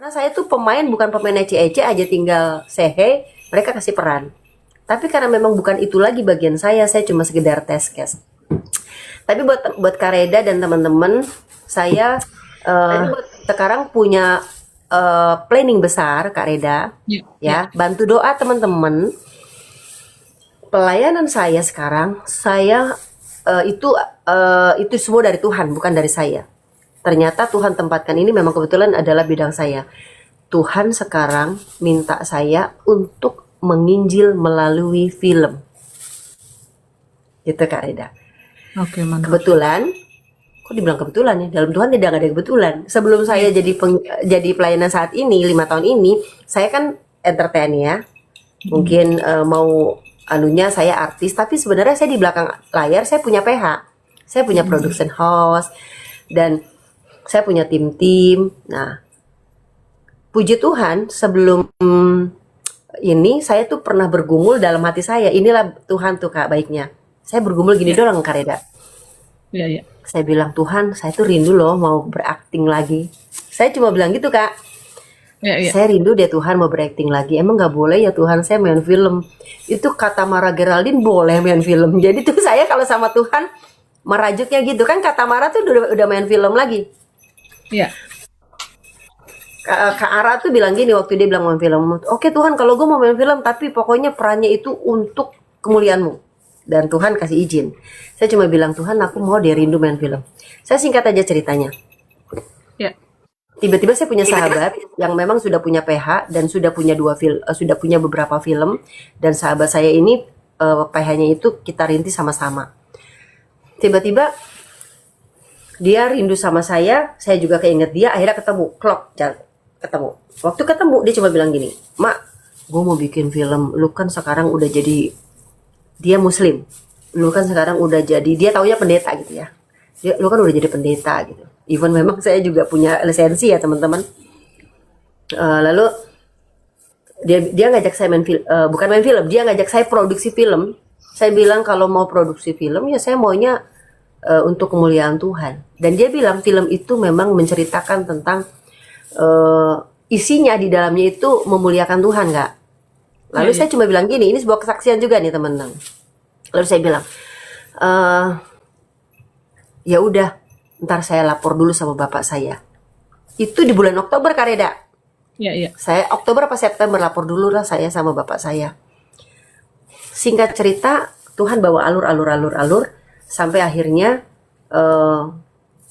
Karena saya tuh pemain bukan pemain ece-ece aja tinggal say hey, mereka kasih peran. Tapi karena memang bukan itu lagi bagian saya cuma sekedar test case. Tapi buat Kareda dan teman-teman, saya sekarang punya planning besar Kareda, Ya, ya. ya. Bantu doa teman-teman. Pelayanan saya sekarang, saya itu semua dari Tuhan, bukan dari saya. Ternyata Tuhan tempatkan ini memang kebetulan adalah bidang saya. Tuhan sekarang minta saya untuk menginjil melalui film. Gitu Kak Reda. Oke, mantap. Kebetulan, kok dibilang kebetulan ya? Dalam Tuhan tidak ada kebetulan. Sebelum saya jadi pelayanan saat ini, 5 tahun ini, saya kan entertain ya. Mungkin mau anunya saya artis, tapi sebenarnya saya di belakang layar saya punya PH. Saya punya production house dan saya punya tim-tim. Nah, puji Tuhan sebelum ini saya tuh pernah bergumul dalam hati saya. Inilah Tuhan tuh Kak baiknya. Saya bergumul gini doang Kak Reda. Ya, ya. Saya bilang Tuhan, saya tuh rindu loh mau berakting lagi. Saya cuma bilang gitu Kak. Ya, ya. Saya rindu deh Tuhan mau berakting lagi. Emang nggak boleh ya Tuhan saya main film. Itu kata Mara Geraldine boleh main film. Jadi tuh saya kalau sama Tuhan merajuknya gitu kan, kata Mara tuh udah main film lagi. Ya. Kak Ara tuh bilang gini waktu dia bilang main film. Oke Tuhan kalau gue mau main film tapi pokoknya perannya itu untuk kemuliaan-Mu. Dan Tuhan kasih izin. Saya cuma bilang Tuhan aku mau dia rindu main film. Saya singkat aja ceritanya. Ya. Tiba-tiba saya punya sahabat yang memang sudah punya PH dan sudah punya sudah punya beberapa film, dan sahabat saya ini PH-nya itu kita rintis sama-sama. Tiba-tiba dia rindu sama saya juga keinget dia, akhirnya ketemu. Waktu ketemu dia cuma bilang gini, "Mak, gue mau bikin film, lu kan sekarang udah jadi," dia muslim, "lu kan sekarang udah jadi," dia taunya pendeta gitu ya. Lu kan udah jadi pendeta gitu. Even memang saya juga punya lisensi ya teman-teman. Lalu dia ngajak saya main film, bukan main film, dia ngajak saya produksi film. Saya bilang kalau mau produksi film ya saya maunya untuk kemuliaan Tuhan. Dan dia bilang film itu memang menceritakan tentang isinya di dalamnya itu memuliakan Tuhan nggak? Lalu Ya, ya. saya cuma bilang gini, ini sebuah kesaksian juga nih teman-teman. Lalu saya bilang, ya udah, ntar saya lapor dulu sama bapak saya. Itu di bulan Oktober Kareda. Ya, ya. Saya Oktober apa September lapor dulu lah saya sama bapak saya. Singkat cerita, Tuhan bawa alur sampai akhirnya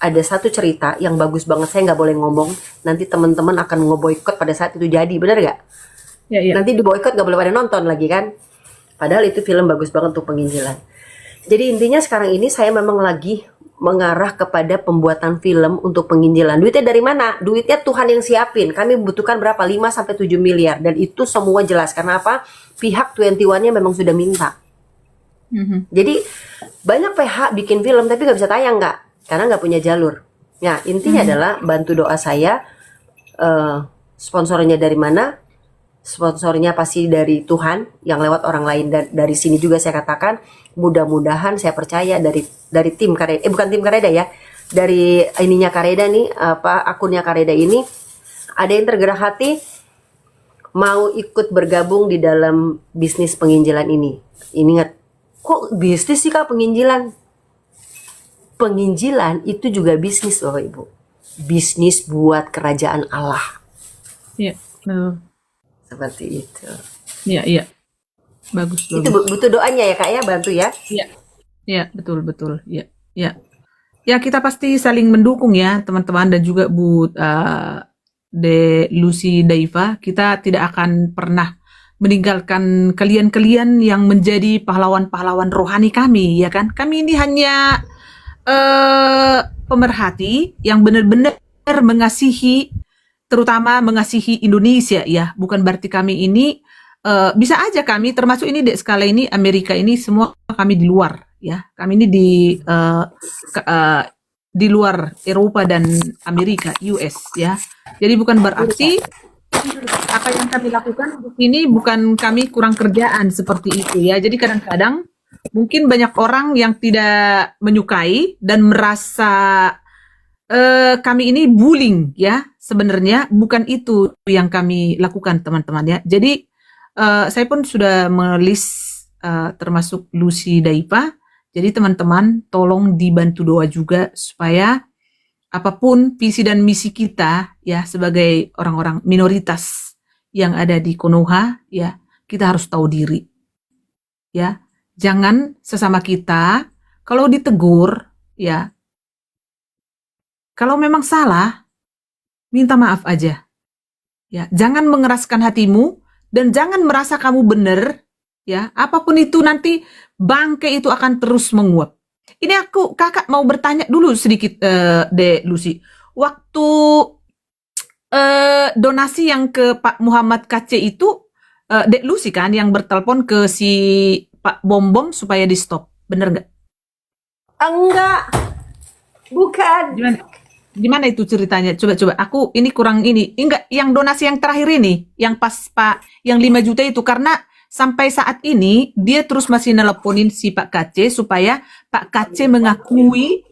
ada satu cerita yang bagus banget. Saya nggak boleh ngomong, nanti teman-teman akan ngeboikot pada saat itu jadi, benar nggak? Ya, ya. Nanti diboikot nggak boleh pada nonton lagi kan? Padahal itu film bagus banget untuk penginjilan. Jadi intinya sekarang ini saya memang lagi mengarah kepada pembuatan film untuk penginjilan. Duitnya dari mana? Duitnya Tuhan yang siapin. Kami membutuhkan berapa? 5 sampai 7 miliar dan itu semua jelas. Karena apa? Pihak 21-nya memang sudah minta. Jadi banyak PH bikin film tapi nggak bisa tayang nggak? Karena nggak punya jalur. Nah intinya adalah bantu doa saya. Sponsornya dari mana? Sponsornya pasti dari Tuhan yang lewat orang lain, dan dari sini juga saya katakan mudah-mudahan saya percaya dari tim Kareda, bukan tim Kareda ya, dari ininya Kareda nih, akunnya Kareda ini ada yang tergerak hati mau ikut bergabung di dalam bisnis penginjilan ini. Ingat, kok bisnis sih Kak penginjilan? Penginjilan itu juga bisnis Bapak Ibu. Bisnis buat kerajaan Allah. Ya. Seperti itu. Ya, ya. Bagus, Itu bagus. butuh doanya ya Kak ya, bantu ya. Ya. Ya, betul, betul. Ya, ya. Ya, kita pasti saling mendukung ya, teman-teman, dan juga Bu De Lucy Daiva. Kita tidak akan pernah meninggalkan kalian-kalian yang menjadi pahlawan-pahlawan rohani kami, ya kan? Kami ini hanya pemerhati yang benar-benar mengasihi, terutama mengasihi Indonesia ya. Bukan berarti kami ini bisa aja kami termasuk ini di skala ini Amerika ini semua kami di luar ya. Kami ini di luar Eropa dan Amerika, US ya. Jadi bukan berarti apa yang kami lakukan di sini bukan kami kurang kerjaan seperti itu ya. Jadi kadang-kadang mungkin banyak orang yang tidak menyukai dan merasa kami ini bullying ya, sebenarnya bukan itu yang kami lakukan teman-teman ya. Jadi saya pun sudah melis termasuk Lucy Daipa. Jadi teman-teman tolong dibantu doa juga supaya apapun visi dan misi kita ya sebagai orang-orang minoritas yang ada di Konoha ya, kita harus tahu diri ya. Jangan sesama kita kalau ditegur ya, kalau memang salah minta maaf aja. Ya, jangan mengeraskan hatimu dan jangan merasa kamu benar ya. Apapun itu nanti bangke itu akan terus menguap. Ini kakak mau bertanya dulu sedikit De Lucy. Waktu donasi yang ke Pak Muhammad KC itu Dek Lucy kan yang bertelepon ke si Pak Bom Bom supaya di stop. Bener nggak? Enggak, bukan. Gimana itu ceritanya? Coba aku ini kurang ini. Enggak, yang donasi yang terakhir ini, yang pas Pak yang 5 juta itu, karena sampai saat ini dia terus masih nelponin si Pak KC supaya Pak KC mengakui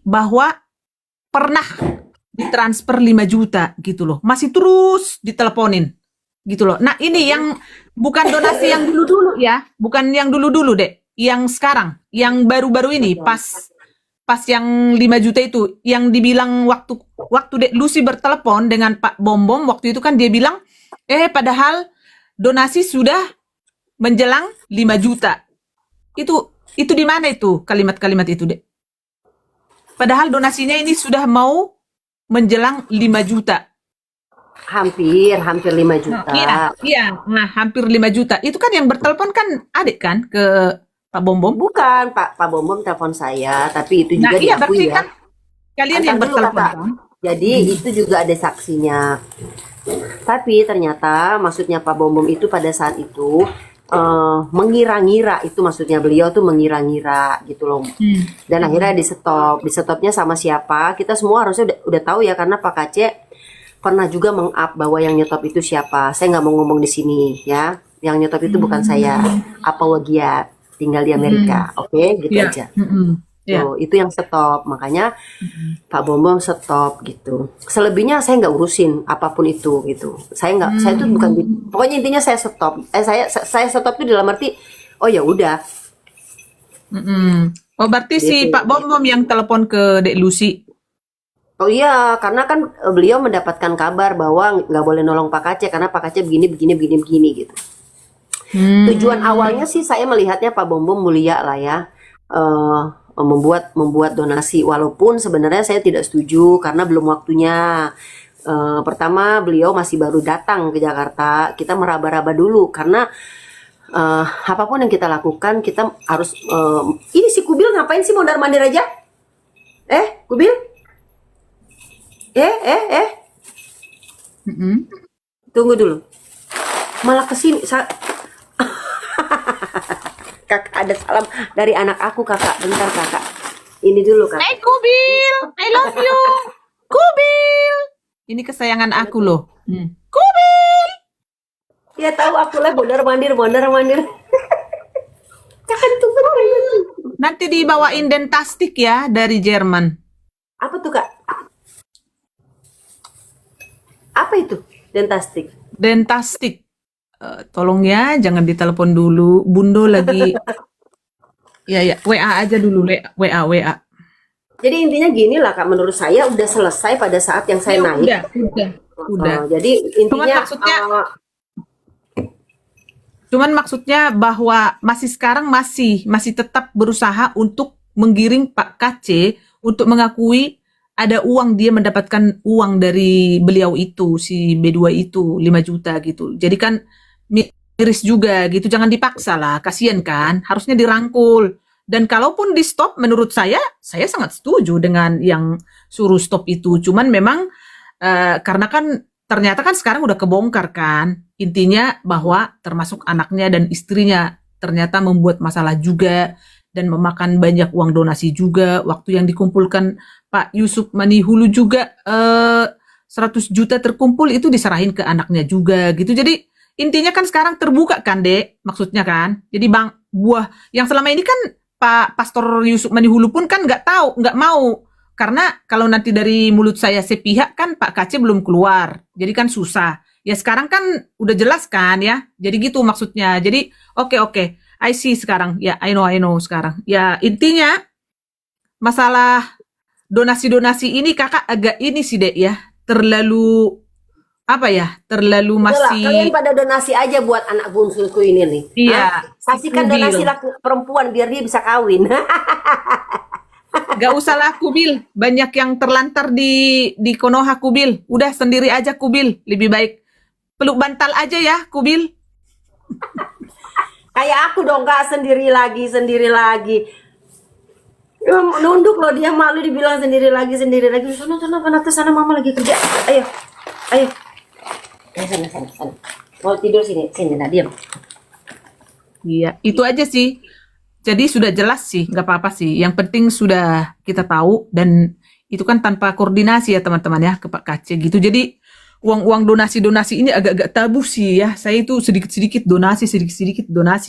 bahwa pernah ditransfer 5 juta gitu loh. Masih terus diteleponin gitu loh. Nah, ini yang bukan donasi yang dulu-dulu ya, bukan yang dulu-dulu, Dek. Yang sekarang, yang baru-baru ini pas yang 5 juta itu, yang dibilang waktu Dek Lucy bertelepon dengan Pak Bom Bom, waktu itu kan dia bilang, padahal donasi sudah menjelang 5 juta. Itu di mana itu kalimat-kalimat itu, Dek? Padahal donasinya ini sudah mau menjelang 5 juta. Hampir 5 juta. Iya. Nah, hampir 5 juta. Itu kan yang bertelepon kan adik kan ke Pak Bom Bom? Bukan, Pak Bom Bom telepon saya, tapi itu juga iya, diakui ya. kan kalian yang Antar dulu, bertelepon Kakak. kan? Jadi itu juga ada saksinya. Tapi ternyata maksudnya Pak Bom Bom itu pada saat itu mengira-ngira, itu maksudnya beliau tuh mengira-ngira gitu loh. Dan akhirnya di stopnya sama siapa? Kita semua harusnya udah tahu ya, karena Pak KC pernah juga meng-up bahwa yang nyetop itu siapa. Saya nggak mau ngomong di sini ya. Yang nyetop itu bukan saya, Wagiat, tinggal di Amerika. Oke, gitu Iya. aja. Iya. Tuh, itu yang stop, makanya Pak Bom Bom stop gitu. Selebihnya saya nggak urusin apapun itu gitu. Saya tuh bukan, pokoknya intinya saya stop. Saya stop itu dalam arti, oh ya udah. Oh, berarti si Gitu. Pak Bom Bom yang telepon ke Dek Lucy. Oh iya, karena kan beliau mendapatkan kabar bahwa nggak boleh nolong Pak KC karena Pak KC begini gitu. Tujuan awalnya sih saya melihatnya Pak Bom Bom mulia lah ya, membuat donasi, walaupun sebenarnya saya tidak setuju karena belum waktunya. Pertama beliau masih baru datang ke Jakarta, kita meraba-raba dulu karena apapun yang kita lakukan kita harus. Ini si Kubil ngapain sih mondar-mandir aja? Kubil? Tunggu dulu. Malah kesini. Kakak ada salam dari anak aku, Kakak. Bentar, Kakak. Ini dulu, Kak. Hai Kubil, I love you. Kubil. Ini kesayangan aku loh. Kubil. Ya tahu aku lah mondar-mandir. Kakak tunggu. Nanti dibawain dentastik ya dari Jerman. Apa tuh, Kak? Apa itu? Dentastik. Dentastik. Tolong ya, jangan ditelepon dulu. Bundo lagi. Ya, WA aja dulu, WA. Jadi intinya gini lah, Kak. Menurut saya udah selesai pada saat yang saya naik. Udah. Jadi intinya Cuman maksudnya bahwa sekarang masih tetap berusaha untuk menggiring Pak KC untuk mengakui ada uang, dia mendapatkan uang dari beliau itu, si B2 itu 5 juta gitu. Jadi kan miris juga gitu, jangan dipaksa lah, kasihan kan, harusnya dirangkul. Dan kalaupun di stop, menurut saya sangat setuju dengan yang suruh stop itu. Cuman memang karena kan ternyata kan sekarang udah kebongkar kan, intinya bahwa termasuk anaknya dan istrinya ternyata membuat masalah juga dan memakan banyak uang donasi juga. Waktu yang dikumpulkan Pak Yusuf Manihulu juga 100 juta terkumpul itu diserahin ke anaknya juga gitu. Jadi intinya kan sekarang terbuka kan, Dek, maksudnya kan. Jadi buah yang selama ini kan Pak Pastor Yusuf Manihulu pun kan nggak mau karena kalau nanti dari mulut saya sepihak kan Pak KC belum keluar, jadi kan susah. Ya sekarang kan udah jelas kan ya, jadi gitu maksudnya. Jadi oke, I see sekarang. Ya I know sekarang. Ya intinya masalah donasi-donasi ini kakak agak ini sih dek ya, terlalu apa ya, terlalu Udahlah, kalian masih pada donasi aja buat anak bungsuku ini nih. iya Hah? si Kasihkan kubil. donasi laki perempuan biar dia bisa kawin. Gak usah lah kubil, banyak yang terlantar di Konoha kubil. Udah sendiri aja kubil, lebih baik peluk bantal aja ya kubil. Kayak aku dong kak, sendiri lagi, sendiri lagi. Nunduk loh, dia malu dibilang sendiri lagi, sendiri lagi. Sana, ke sana, mama lagi kerja. Ayo, ayo. Sana. Mau tidur sini, nah diam. Iya, itu aja sih. Jadi sudah jelas sih, nggak apa-apa sih. Yang penting sudah kita tahu dan itu kan tanpa koordinasi ya teman-teman ya ke Pak KC gitu. Jadi uang-uang donasi-donasi ini agak-agak tabu sih ya. Saya itu sedikit-sedikit donasi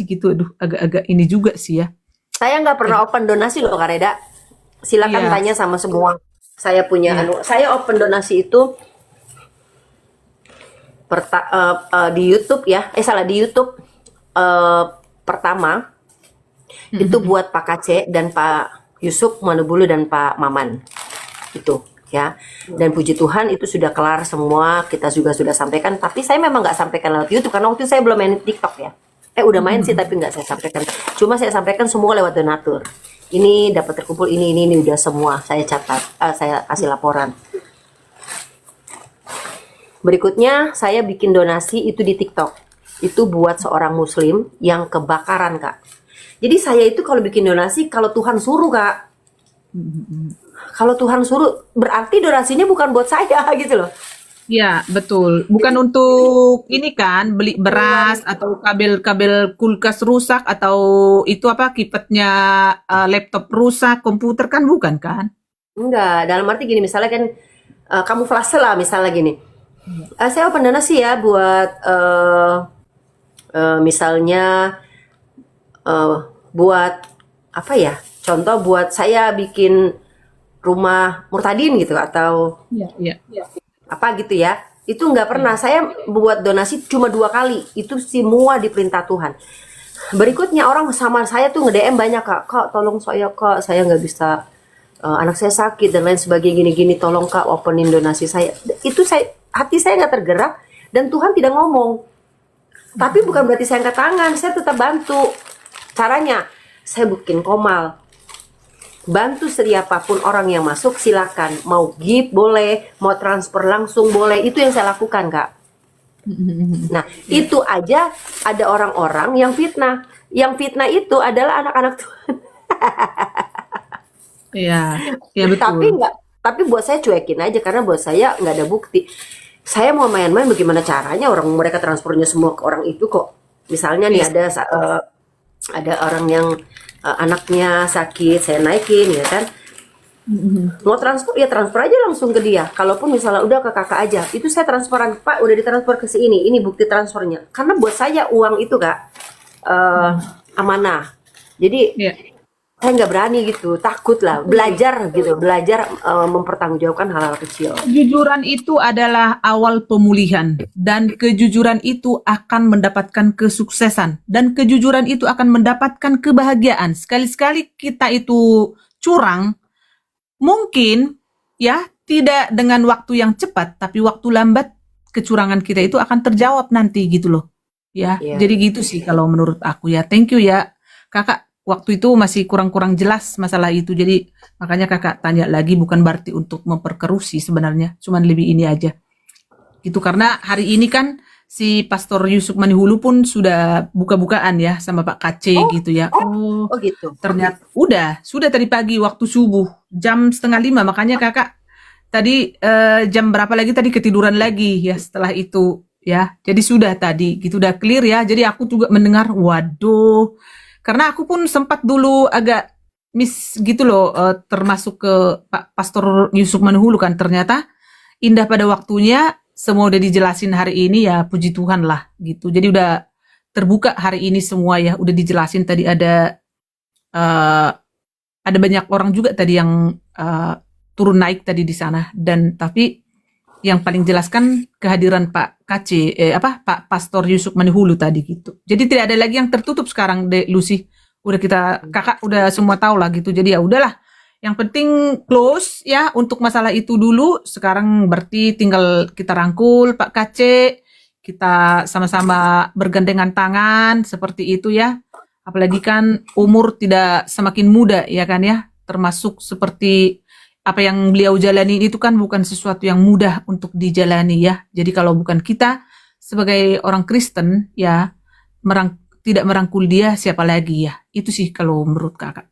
gitu. Aduh, agak-agak ini juga sih ya. Saya nggak pernah open donasi loh Kak Reda. Silakan Iya, tanya sama semua. Saya punya iya. saya open donasi itu di YouTube ya. Salah di YouTube pertama itu buat Pak KC dan Pak Yusuf Manubulu dan Pak Maman itu ya. Dan puji Tuhan itu sudah kelar semua, kita juga sudah sampaikan, tapi saya memang nggak sampaikan lewat YouTube karena waktu itu saya belum main TikTok ya. Udah main sih tapi nggak saya sampaikan, cuma saya sampaikan semua lewat donatur. Ini dapat terkumpul ini udah semua saya catat, saya kasih laporan. Berikutnya saya bikin donasi itu di TikTok, itu buat seorang muslim yang kebakaran Kak. Jadi saya itu kalau bikin donasi kalau Tuhan suruh Kak, kalau Tuhan suruh berarti donasinya bukan buat saya gitu loh. Iya, betul. Bukan untuk ini kan, beli beras atau kabel-kabel kulkas rusak atau itu apa kipetnya laptop rusak, komputer kan bukan kan? Enggak, dalam arti gini, misalnya kan kamuflase lah, misalnya gini. Saya open donasi ya buat misalnya buat apa ya? Contoh buat saya bikin rumah Murtadin gitu atau Iya, iya. apa gitu ya. Itu nggak pernah. Saya buat donasi cuma 2 kali. Itu semua diperintah Tuhan. Berikutnya orang sama saya tuh nge-DM banyak kak tolong saya kak, saya nggak bisa, anak saya sakit dan lain sebagainya gini-gini, tolong kak openin donasi saya. Itu hati saya nggak tergerak dan Tuhan tidak ngomong. Tapi bukan berarti saya angkat tangan, saya tetap bantu. Caranya saya bikin komal. Bantu siapapun orang yang masuk silakan, mau give boleh, mau transfer langsung boleh, itu yang saya lakukan kak. Nah itu aja ada orang-orang yang fitnah, itu adalah anak-anak Tuhan. Iya, iya Tapi betul. nggak, tapi buat saya cuekin aja karena buat saya nggak ada bukti. Saya mau main-main bagaimana caranya orang mereka transfernya semua ke orang itu kok. Misalnya nih Iya, ada orang yang anaknya sakit, saya naikin ya kan. Mau transfer ya transfer aja langsung ke dia. Kalaupun misalnya udah ke kakak aja, itu saya transferan Pak udah ditransfer ke si ini bukti transfernya. Karena buat saya uang itu kak amanah. Jadi iya. saya nggak berani gitu, takut lah, belajar gitu, mempertanggungjawabkan hal-hal kecil. Kejujuran itu adalah awal pemulihan dan kejujuran itu akan mendapatkan kesuksesan dan kejujuran itu akan mendapatkan kebahagiaan. Sekali-sekali kita itu curang, mungkin ya tidak dengan waktu yang cepat, tapi waktu lambat kecurangan kita itu akan terjawab nanti gitu loh. Ya, Iya. jadi gitu sih kalau menurut aku ya. Thank you ya, Kakak. Waktu itu masih kurang-kurang jelas masalah itu. Jadi makanya Kakak tanya lagi bukan berarti untuk memperkeruh sih sebenarnya. Cuman lebih ini aja. Gitu karena hari ini kan si Pastor Yusuf Manihulu pun sudah buka-bukaan ya sama Pak KC gitu ya. Oh, Oh gitu. ternyata sudah tadi pagi waktu subuh jam 4:30 makanya Kakak tadi jam berapa lagi tadi ketiduran lagi ya setelah itu ya. Jadi sudah tadi gitu udah clear ya. Jadi aku juga mendengar waduh karena aku pun sempat dulu agak miss gitu loh termasuk ke Pak Pastor Yusuf Manihulu kan ternyata indah pada waktunya semua udah dijelasin hari ini ya puji Tuhan lah gitu. Jadi udah terbuka hari ini semua ya udah dijelasin tadi ada banyak orang juga tadi yang turun naik tadi di sana. Dan tapi yang paling jelas kan kehadiran Pak KC, Pak Pastor Yusuf Manihulu tadi gitu. Jadi tidak ada lagi yang tertutup sekarang, Dek Lucy. Udah kakak udah semua tahu lah gitu. Jadi ya udahlah. Yang penting close ya untuk masalah itu dulu. Sekarang berarti tinggal kita rangkul Pak KC, kita sama-sama bergandengan tangan seperti itu ya. Apalagi kan umur tidak semakin muda ya kan ya. Termasuk seperti apa yang beliau jalani itu kan bukan sesuatu yang mudah untuk dijalani ya. Jadi kalau bukan kita sebagai orang Kristen ya tidak merangkul dia, siapa lagi ya. Itu sih kalau menurut kakak.